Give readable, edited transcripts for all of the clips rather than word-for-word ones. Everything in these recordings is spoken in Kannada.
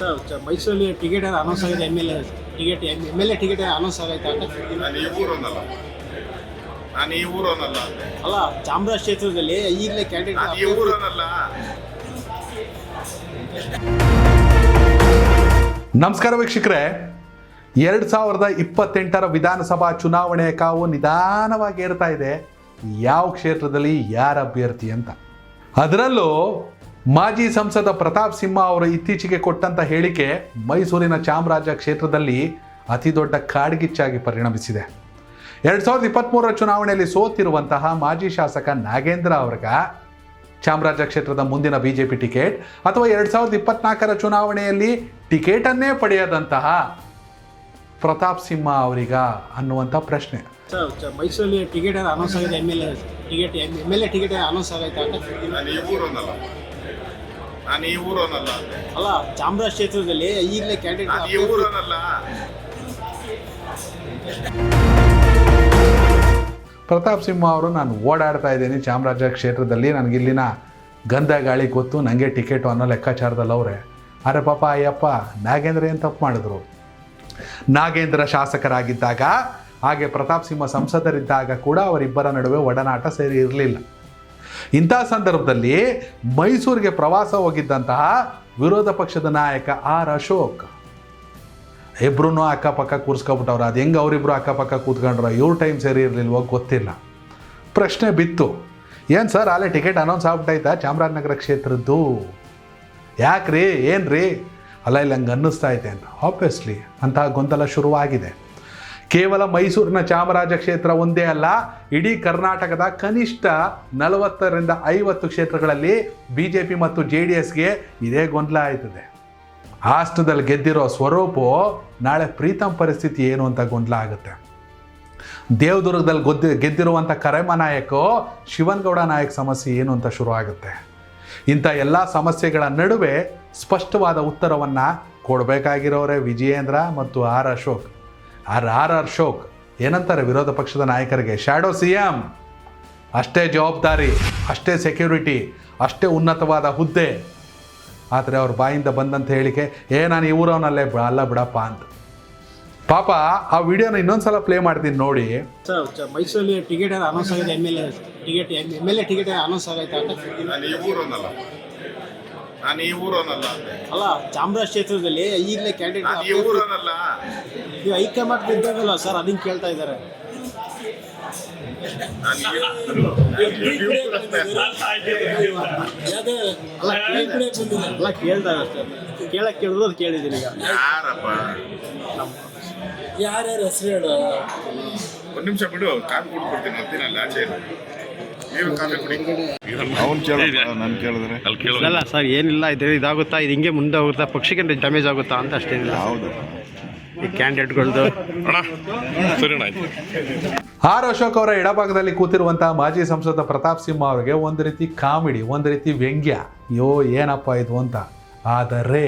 ಸರ್ ಮೈಸೂರಲ್ಲಿ ಟಿಕೆಟ್ ಅನೌನ್ಸ್ ಆಗಿದೆ M L A ticket announce ಆಗೈತೆ ಅಂತ ನಾನು ಈ ಊರನಲ್ಲ ಅಲ್ಲ ಚಾಮರಾಜ ಕ್ಷೇತ್ರದಲ್ಲಿ ಈಗಲೇ ಕ್ಯಾಂಡಿಡೇಟ್ ಈ ಊರನಲ್ಲ. ನಮಸ್ಕಾರ ವೀಕ್ಷಕರೇ, 2028 ವಿಧಾನಸಭಾ ಚುನಾವಣೆಯ ಕಾವು ನಿಧಾನವಾಗಿ ಏರ್ತಾ ಇದೆ. ಯಾವ ಕ್ಷೇತ್ರದಲ್ಲಿ ಯಾರ ಅಭ್ಯರ್ಥಿ ಅಂತ. ಅದರಲ್ಲೂ ಮಾಜಿ ಸಂಸದ ಪ್ರತಾಪ್ ಸಿಂಹ ಅವರು ಇತ್ತೀಚೆಗೆ ಕೊಟ್ಟಂತ ಹೇಳಿಕೆ ಮೈಸೂರಿನ ಚಾಮರಾಜ ಕ್ಷೇತ್ರದಲ್ಲಿ ಅತಿ ದೊಡ್ಡ ಕಾಡ್ಗಿಚ್ಚಾಗಿ ಪರಿಣಮಿಸಿದೆ. 2023 ಚುನಾವಣೆಯಲ್ಲಿ ಸೋತಿರುವಂತಹ ಮಾಜಿ ಶಾಸಕ ನಾಗೇಂದ್ರ ಅವರ್ಗ ಚಾಮರಾಜ ಕ್ಷೇತ್ರದ ಮುಂದಿನ ಬಿಜೆಪಿ ಟಿಕೆಟ್ ಅಥವಾ 2024 ಚುನಾವಣೆಯಲ್ಲಿ ಟಿಕೆಟ್ ಅನ್ನೇ ಪಡೆಯದಂತಹ ಪ್ರತಾಪ್ ಸಿಂಹ ಅವರಿಗ ಅನ್ನುವಂಥ ಪ್ರಶ್ನೆ. ಸರ್ ಮೈಸೂರಲ್ಲಿ ಟಿಕೆಟ್ ಅನೌನ್ಸ್ ಆಗಿದೆ M L A ticket announce ಆಗೈತೆ ಅಂತ ನಾನು ಈ ಊರನಲ್ಲ ಅಲ್ಲ ಚಾಮರಾಜ ಕ್ಷೇತ್ರದಲ್ಲಿ ಈಗಲೇ ಕ್ಯಾಂಡಿಡೇಟ್ ಈ ಊರನಲ್ಲ. ಪ್ರತಾಪ್ ಸಿಂಹ ಅವರು ನಾನು ಓಡಾಡ್ತಾ ಇದ್ದೀನಿ ಚಾಮರಾಜ ಕ್ಷೇತ್ರದಲ್ಲಿ, ನನಗಿಲ್ಲಿನ ಗಂಧ ಗಾಳಿ ಗೊತ್ತು, ನನಗೆ ಟಿಕೆಟು ಅನ್ನೋ ಲೆಕ್ಕಾಚಾರದಲ್ಲಿ ಅವರೇ. ಅರೆ ಪಾಪ ಅಯ್ಯಪ್ಪ, ನಾಗೇಂದ್ರ ಏನು ತಪ್ಪು ಮಾಡಿದ್ರು? ನಾಗೇಂದ್ರ ಶಾಸಕರಾಗಿದ್ದಾಗ ಹಾಗೆ ಪ್ರತಾಪ್ ಸಿಂಹ ಸಂಸದರಿದ್ದಾಗ ಕೂಡ ಅವರಿಬ್ಬರ ನಡುವೆ ಒಡನಾಟ ಸೇರಿ ಇರಲಿಲ್ಲ. ಇಂಥ ಸಂದರ್ಭದಲ್ಲಿ ಮೈಸೂರಿಗೆ ಪ್ರವಾಸ ಹೋಗಿದ್ದಂತಹ ವಿರೋಧ ಪಕ್ಷದ ನಾಯಕ ಆರ್ ಅಶೋಕ್ ಇಬ್ರು ಅಕ್ಕಪಕ್ಕ ಕೂರಿಸ್ಕೊಬಿಟ್ಟವ್ರು. ಅದು ಹೆಂಗೆ ಅವರಿಬ್ರು ಅಕ್ಕಪಕ್ಕ ಕೂತ್ಕೊಂಡ್ರು, ಇವ್ರ ಟೈಮ್ ಸರಿ ಇರಲಿಲ್ವೋ ಗೊತ್ತಿಲ್ಲ. ಪ್ರಶ್ನೆ ಬಿತ್ತು, ಏನು ಸರ್ ಅಲ್ಲೇ ಟಿಕೆಟ್ ಅನೌನ್ಸ್ ಆಗ್ಬಿಟ್ಟೈತಾ ಚಾಮರಾಜನಗರ ಕ್ಷೇತ್ರದ್ದು? ಯಾಕ್ರಿ, ಏನು ರೀ? ಅಲ್ಲ ಇಲ್ಲ ಹಂಗೆ ಅನ್ನಿಸ್ತಾ ಐತೆ ಅಂತ. ಆಬ್ವಿಯಸ್ಲಿ ಅಂತಹ ಗೊಂದಲ ಶುರುವಾಗಿದೆ. ಕೇವಲ ಮೈಸೂರಿನ ಚಾಮರಾಜ ಕ್ಷೇತ್ರ ಒಂದೇ ಅಲ್ಲ, ಇಡೀ ಕರ್ನಾಟಕದ ಕನಿಷ್ಠ 40ರಿಂದ 50 ಕ್ಷೇತ್ರಗಳಲ್ಲಿ BJP ಮತ್ತು JDSಗೆ ಇದೇ ಗೊಂದಲ ಆಯ್ತದೆ. ಹಾಸನದಲ್ಲಿ ಗೆದ್ದಿರೋ ಸ್ವರೂಪು ನಾಳೆ ಪ್ರೀತಮ್ ಪರಿಸ್ಥಿತಿ ಏನು ಅಂತ ಗೊಂದಲ ಆಗುತ್ತೆ. ದೇವದುರ್ಗದಲ್ಲಿ ಗೆದ್ದಿರುವಂಥ ಕರೆಮ ನಾಯಕ ಶಿವನಗೌಡ ನಾಯಕ್ ಸಮಸ್ಯೆ ಏನು ಅಂತ ಶುರು ಆಗುತ್ತೆ. ಇಂಥ ಎಲ್ಲ ಸಮಸ್ಯೆಗಳ ನಡುವೆ ಸ್ಪಷ್ಟವಾದ ಉತ್ತರವನ್ನು ಕೊಡಬೇಕಾಗಿರೋರೆ ವಿಜಯೇಂದ್ರ ಮತ್ತು ಆರ್ ಅಶೋಕ್. ಆರ್ ಅಶೋಕ್ ಏನಂತಾರೆ ವಿರೋಧ ಪಕ್ಷದ ನಾಯಕರಿಗೆ? ಶಾಡೋ CM, ಅಷ್ಟೇ ಜವಾಬ್ದಾರಿ, ಅಷ್ಟೇ ಸೆಕ್ಯೂರಿಟಿ, ಅಷ್ಟೇ ಉನ್ನತವಾದ ಹುದ್ದೆ. ಆದರೆ ಅವ್ರ ಬಾಯಿಂದ ಬಂದಂಥ ಹೇಳಿಕೆ ನಾನು ಈ ಊರವನಲ್ಲೇ ಅಲ್ಲ ಬಿಡಪ್ಪ ಅಂತ. ಪಾಪ ಆ ವಿಡಿಯೋನ ಇನ್ನೊಂದ್ಸಲ ಪ್ಲೇ ಮಾಡ್ತೀನಿ ನೋಡಿ. ಸರ್ ಮೈಸೂರಲ್ಲಿ ಟಿಕೆಟ್ ಅನೌನ್ಸ್ ಆಗಿದೆ M L A ticket announce ಆಗೈತೆ ಅಂತ ನಾನು ಈ ಊರನಲ್ಲ ಅಲ್ಲ ಚಾಮರಾಜ ಕ್ಷೇತ್ರದಲ್ಲಿ ಈಗಲೇ ಕ್ಯಾಂಡಿಡೇಟ್ ಈ ಊರನಲ್ಲ. ನೀವು ಹೈಕಮಾಂಡ್ ಇದ್ದಾಗಲ್ಲ ಸರ್, ಅದನ್ನ ಕೇಳ್ತಾ ಇದ್ದಾರೆ. ಅಲ್ಲ ಕೇಳ್ತಾ ಇದ್ದಾರೆ, ಕೇಳಕ್ಕೆ ಕೇಳಿದ್ರು ಅದು ಕೇಳಿದ್ದೀನಿ. ಈಗ ಯಾರಪ್ಪ? ಯಾರ್ಯಾರು ಹೆಸರು ಹೇಳು. ಒಂದು ನಿಮಿಷ ಬಿಡು, ಕಾಫಿ ಕೊಡ್ತೀನಿ ಅಂತೀನಲ್ಲ ಆಚೆ. ನೀವು ಕಾಫಿ ಕುಡಿ. ಅವ್ನು ಕೇಳಿದ್ರೆ ನಾನು ಕೇಳಿದ್ರೆ ಅಲ್ಲ ಸರ್, ಏನಿಲ್ಲ, ಇದಾಗುತ್ತಾ, ಇದು ಹಿಂಗೆ ಮುಂದೆ ಹೋಗುತ್ತಾ, ಪಕ್ಷಕ್ಕೆ ಡ್ಯಾಮೇಜ್ ಆಗುತ್ತಾ ಅಂತ ಅಷ್ಟೇ. ಹೌದು, ಈ ಕ್ಯಾಂಡಿಡೇಟ್ಗಳದ್ದು ಆರ್ ಅಶೋಕ್ ಅವರ ಎಡಭಾಗದಲ್ಲಿ ಕೂತಿರುವಂತಹ ಮಾಜಿ ಸಂಸದ ಪ್ರತಾಪ್ ಸಿಂಹ ಅವರಿಗೆ ಒಂದು ರೀತಿ ಕಾಮಿಡಿ, ಒಂದು ರೀತಿ ವ್ಯಂಗ್ಯ, ಅಯ್ಯೋ ಏನಪ್ಪ ಇದು ಅಂತ. ಆದರೆ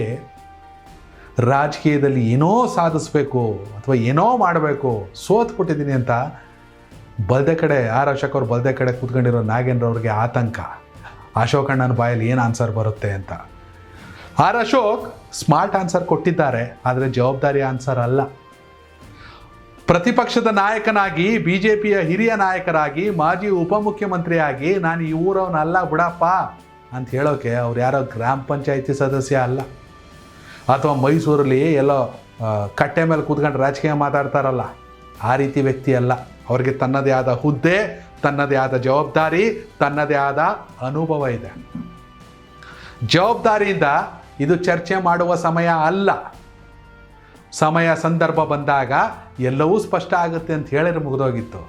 ರಾಜಕೀಯದಲ್ಲಿ ಏನೋ ಸಾಧಿಸಬೇಕು ಅಥವಾ ಏನೋ ಮಾಡಬೇಕು, ಸೋತ್ಬಿಟ್ಟಿದ್ದೀನಿ ಅಂತ ಬಲ್ದೆ ಕಡೆ ಆರ್ ಅಶೋಕ್ ಅವ್ರು ಬಲ್ದೆ ಕಡೆ ಕೂತ್ಕೊಂಡಿರೋ ನಾಗೇಂದ್ರ ಅವ್ರಿಗೆ ಆತಂಕ, ಅಶೋಕಣ್ಣನ ಬಾಯಲ್ಲಿ ಏನು ಆನ್ಸರ್ ಬರುತ್ತೆ ಅಂತ. ಆರ್ ಅಶೋಕ್ ಸ್ಮಾರ್ಟ್ ಆನ್ಸರ್ ಕೊಟ್ಟಿದ್ದಾರೆ, ಆದರೆ ಜವಾಬ್ದಾರಿ ಆನ್ಸರ್ ಅಲ್ಲ. ಪ್ರತಿಪಕ್ಷದ ನಾಯಕನಾಗಿ, BJPಯ ಹಿರಿಯ ನಾಯಕರಾಗಿ, ಮಾಜಿ ಉಪಮುಖ್ಯಮಂತ್ರಿಯಾಗಿ ನಾನು ಈ ಊರವನಲ್ಲ ಬಿಡಪ್ಪ ಅಂತ ಹೇಳೋಕೆ ಅವ್ರು ಯಾರೋ ಗ್ರಾಮ ಪಂಚಾಯಿತಿ ಸದಸ್ಯ ಅಲ್ಲ, ಅಥವಾ ಮೈಸೂರಲ್ಲಿ ಎಲ್ಲೋ ಕಟ್ಟೆ ಮೇಲೆ ಕೂತ್ಕೊಂಡು ರಾಜಕೀಯ ಮಾತಾಡ್ತಾರಲ್ಲ ಆ ರೀತಿ ವ್ಯಕ್ತಿ ಅಲ್ಲ. ಅವ್ರಿಗೆ ತನ್ನದೇ ಆದ ಹುದ್ದೆ, ತನ್ನದೇ ಆದ ಜವಾಬ್ದಾರಿ, ತನ್ನದೇ ಆದ ಅನುಭವ ಇದೆ. ಜವಾಬ್ದಾರಿಯಿಂದ ಇದು ಚರ್ಚೆ ಮಾಡುವ ಸಮಯ ಅಲ್ಲ. ಸಮಯ ಸಂದರ್ಭ ಬಂದಾಗ ಎಲ್ಲವೂ ಸ್ಪಷ್ಟ ಆಗುತ್ತೆ ಅಂತ ಹೇಳಿದ್ರೆ ಮುಗಿದೋಗಿತ್ತು.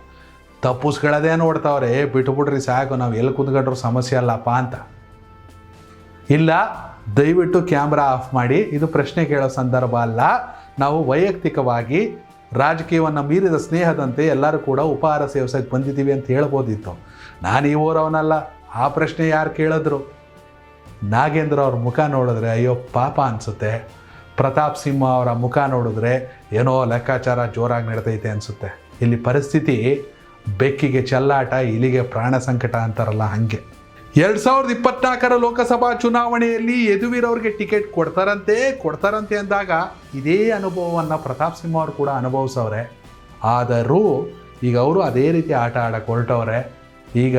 ತಪ್ಪಿಸ್ಗಳದೇ ನೋಡ್ತಾವ್ರೆ, ಬಿಟ್ಬಿಡ್ರಿ ಸಾಕು, ನಾವು ಎಲ್ಲಿ ಕೂತ್ಕೊಂಡ್ರು ಸಮಸ್ಯೆ ಅಲ್ಲಪ್ಪ ಅಂತ. ಇಲ್ಲ, ದಯವಿಟ್ಟು ಕ್ಯಾಮ್ರಾ ಆಫ್ ಮಾಡಿ, ಇದು ಪ್ರಶ್ನೆ ಕೇಳೋ ಸಂದರ್ಭ ಅಲ್ಲ. ನಾವು ವೈಯಕ್ತಿಕವಾಗಿ ರಾಜಕೀಯವನ್ನು ಮೀರಿದ ಸ್ನೇಹದಂತೆ ಎಲ್ಲರೂ ಕೂಡ ಉಪಹಾರ ಸೇವಿಸಕ್ಕೆ ಬಂದಿದ್ದೀವಿ ಅಂತ ಹೇಳ್ಬೋದಿತ್ತು. ನಾನು ಈ ಊರವನಲ್ಲ, ಆ ಪ್ರಶ್ನೆ ಯಾರು ಕೇಳಿದ್ರು? ನಾಗೇಂದ್ರ ಅವ್ರ ಮುಖ ನೋಡಿದ್ರೆ ಅಯ್ಯೋ ಪಾಪ ಅನಿಸುತ್ತೆ. ಪ್ರತಾಪ್ ಸಿಂಹ ಅವರ ಮುಖ ನೋಡಿದ್ರೆ ಏನೋ ಲೆಕ್ಕಾಚಾರ ಜೋರಾಗಿ ನಡ್ದೈತೆ ಅನಿಸುತ್ತೆ. ಇಲ್ಲಿ ಪರಿಸ್ಥಿತಿ ಬೆಕ್ಕಿಗೆ ಚೆಲ್ಲಾಟ, ಇಲಿಗೆ ಪ್ರಾಣ ಸಂಕಟ ಅಂತಾರಲ್ಲ ಹಾಗೆ. 2024 ಲೋಕಸಭಾ ಚುನಾವಣೆಯಲ್ಲಿ ಯದುವೀರವ್ರಿಗೆ ಟಿಕೆಟ್ ಕೊಡ್ತಾರಂತೆ ಅಂದಾಗ ಇದೇ ಅನುಭವವನ್ನು ಪ್ರತಾಪ್ ಸಿಂಹ ಅವರು ಕೂಡ ಅನುಭವಿಸವ್ರೆ. ಆದರೂ ಈಗ ಅವರು ಅದೇ ರೀತಿ ಆಟ ಆಡಕ್ಕೆ ಹೊರಟವ್ರೆ. ಈಗ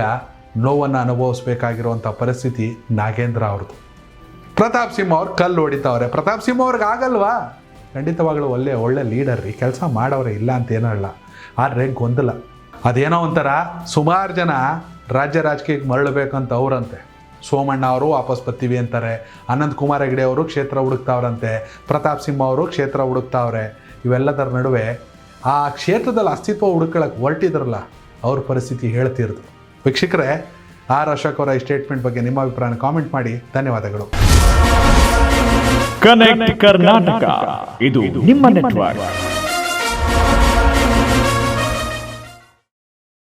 ನೋವನ್ನು ಅನುಭವಿಸ್ಬೇಕಾಗಿರುವಂಥ ಪರಿಸ್ಥಿತಿ ನಾಗೇಂದ್ರ ಅವ್ರದ್ದು. ಪ್ರತಾಪ್ ಸಿಂಹ ಅವ್ರು ಕಲ್ಲು ಹೊಡಿತಾವ್ರೆ. ಪ್ರತಾಪ್ ಸಿಂಹ ಅವ್ರಿಗೆ ಆಗಲ್ವಾ? ಖಂಡಿತವಾಗ್ಲೂ ಒಳ್ಳೆ ಲೀಡರ್ ರೀ, ಕೆಲಸ ಮಾಡೋರೆ, ಇಲ್ಲ ಅಂತ ಏನೋ ಅಲ್ಲ. ಆದರೆ ಗೊಂದಲ ಅದೇನೋ ಒಂಥರ ಸುಮಾರು ಜನ ರಾಜ್ಯ ರಾಜಕೀಯಕ್ಕೆ ಮರಳಬೇಕಂತ ಅವರಂತೆ. ಸೋಮಣ್ಣ ಅವರು ವಾಪಸ್ ಬರ್ತೀವಿ ಅಂತಾರೆ, ಅನಂತ್ ಕುಮಾರ್ ಹೆಗಡೆ ಅವರು ಕ್ಷೇತ್ರ ಹುಡುಕ್ತಾವ್ರಂತೆ, ಪ್ರತಾಪ್ ಸಿಂಹ ಅವರು ಕ್ಷೇತ್ರ ಹುಡುಕ್ತಾವ್ರೆ. ಇವೆಲ್ಲದರ ನಡುವೆ ಆ ಕ್ಷೇತ್ರದಲ್ಲಿ ಅಸ್ತಿತ್ವ ಹುಡುಕೊಳ್ಳೋಕೆ ಹೊರಟಿದ್ರಲ್ಲ, ಅವ್ರ ಪರಿಸ್ಥಿತಿ ಹೇಳ್ತಿರೋದು. ವೀಕ್ಷಕರೇ, ಆರ್ ಅಶೋಕ್ ಅವರ ಈ ಸ್ಟೇಟ್ಮೆಂಟ್ ಬಗ್ಗೆ ನಿಮ್ಮ ಅಭಿಪ್ರಾಯನ ಕಾಮೆಂಟ್ ಮಾಡಿ. ಧನ್ಯವಾದಗಳು. ಕನೆಕ್ಟ್ ಕರ್ನಾಟಕ, ಇದು ನಿಮ್ಮ ನೆಟ್ವರ್ಕ್.